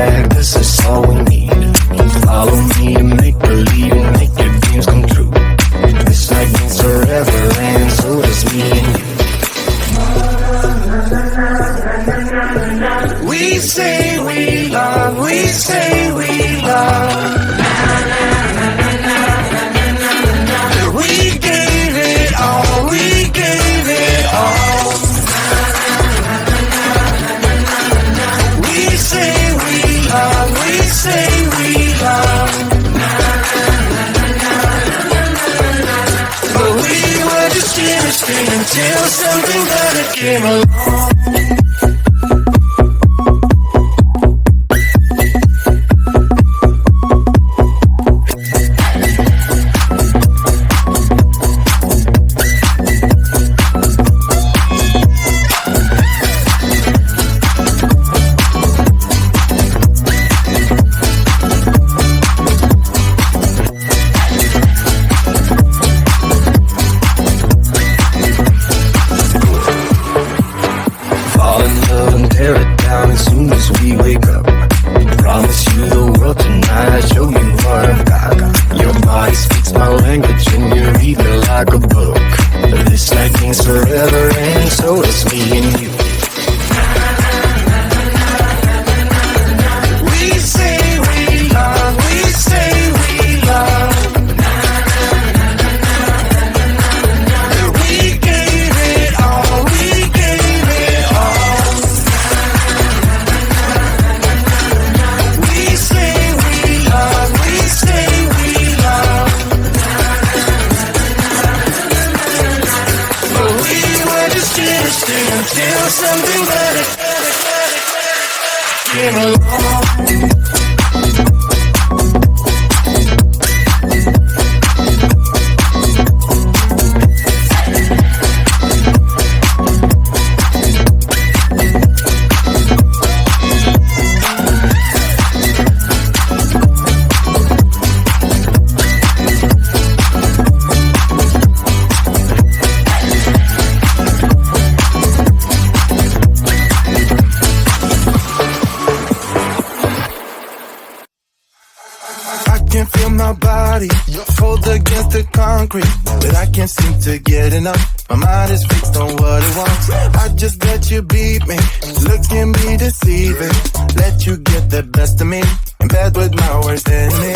bag, this is all we need. Follow me to make believe, make your dreams come true. This night means forever, and so does me and you. We say we love, we say we love. We gave it all, we gave it all. We say we love, we say we love. But we were just chemistry until something better came along. But I can't seem to get enough. My mind is fixed on what it wants. I just let you beat me, look at me deceiving. Let you get the best of me, in bed with my worst enemy.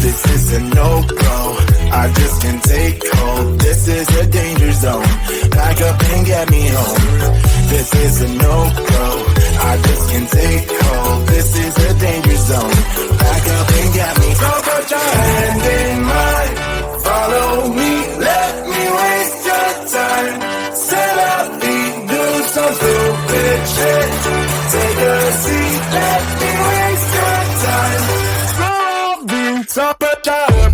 This is a no-go, I just can't take hold. This is a danger zone, back up and get me home. This is a no-go, I just can't take hold. This is a danger zone, back up and get me. So put your hand in mine, follow me, let me waste your time. Set up me, do some stupid shit. Take a seat, let me waste your time. Moving top of time.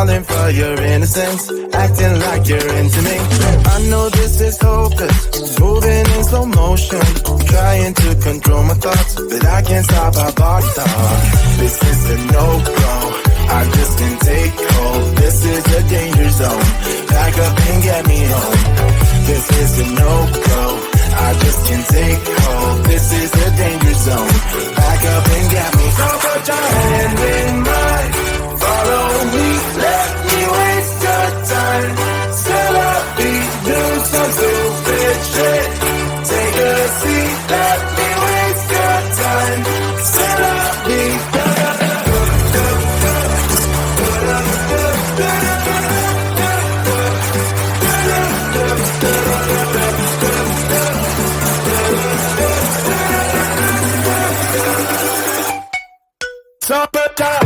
For your innocence, acting like you're into me. I know this is hopeless, moving in slow motion, trying to control my thoughts, but I can't stop our body talk. This is a no-go, I just can't take hold. This is a danger zone, back up and get me home. This is a no-go, I just can't take hold. This is a danger zone, back up and get me. So put your hand in mine, follow me, let me waste your time. Still up, be do some stupid shit. Take a seat, let me waste your time. Still up, be top of time.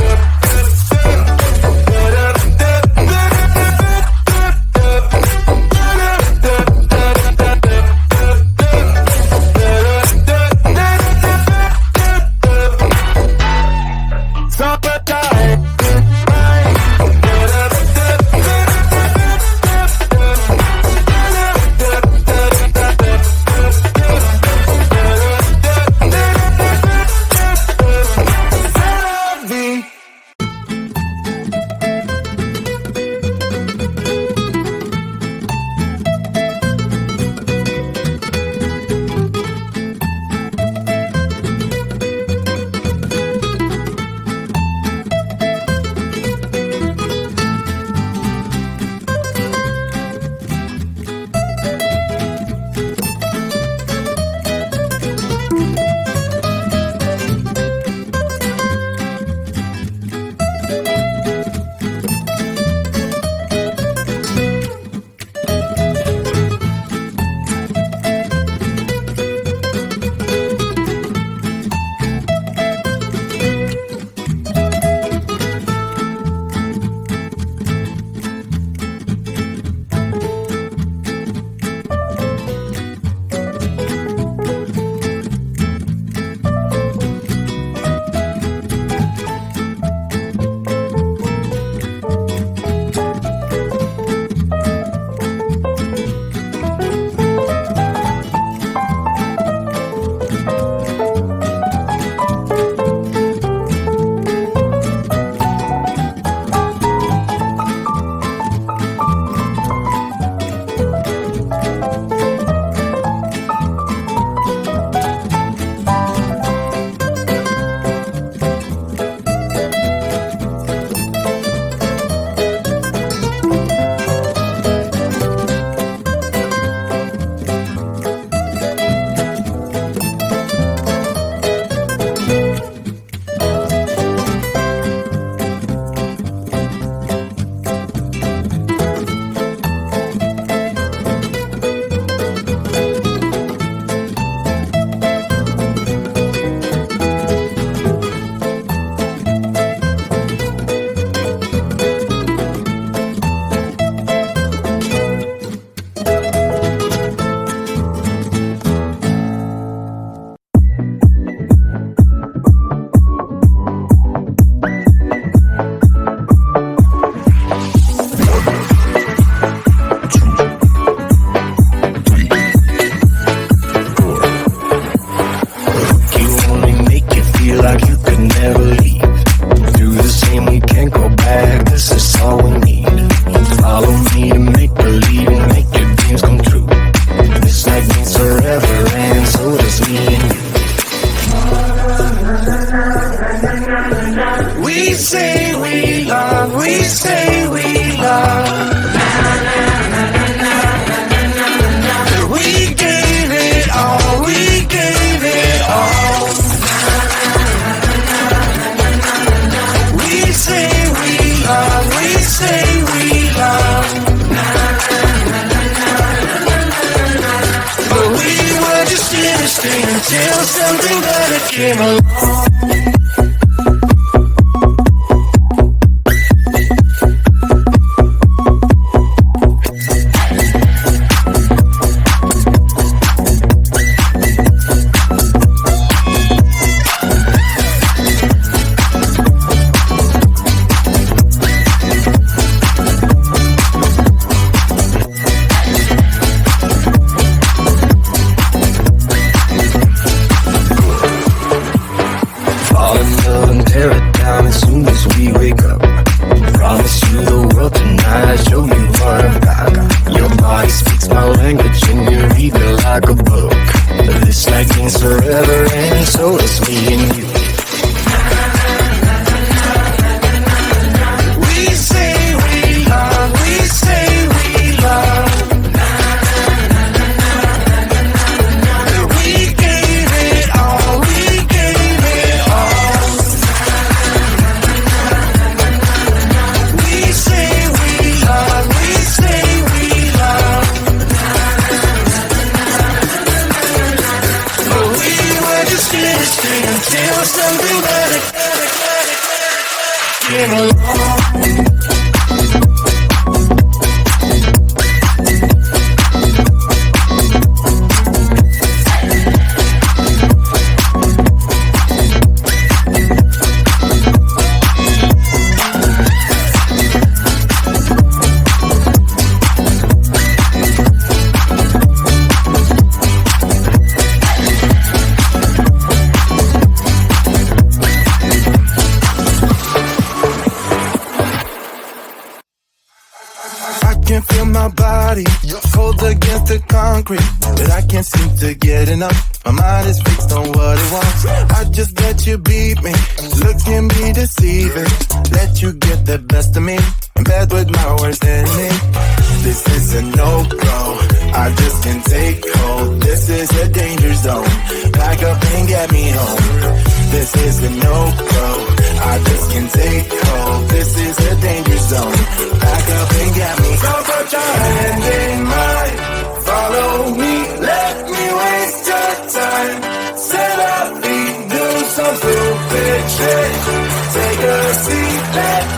to stay until something better came along. But I can't seem to get enough. My mind is fixed on what it wants. I just let you beat me. Look can be deceiving. Let you get the best of me. In bed with my worst enemy. This is a no-go. I just can't take hold. This is a danger zone. Back up and get me home. This is a no-go. I just can't take hold. This is a danger zone. Back up and get me. So put your hand in mine. Follow me, let me waste your time. Set up feet, do some stupid shit. Take a seat, let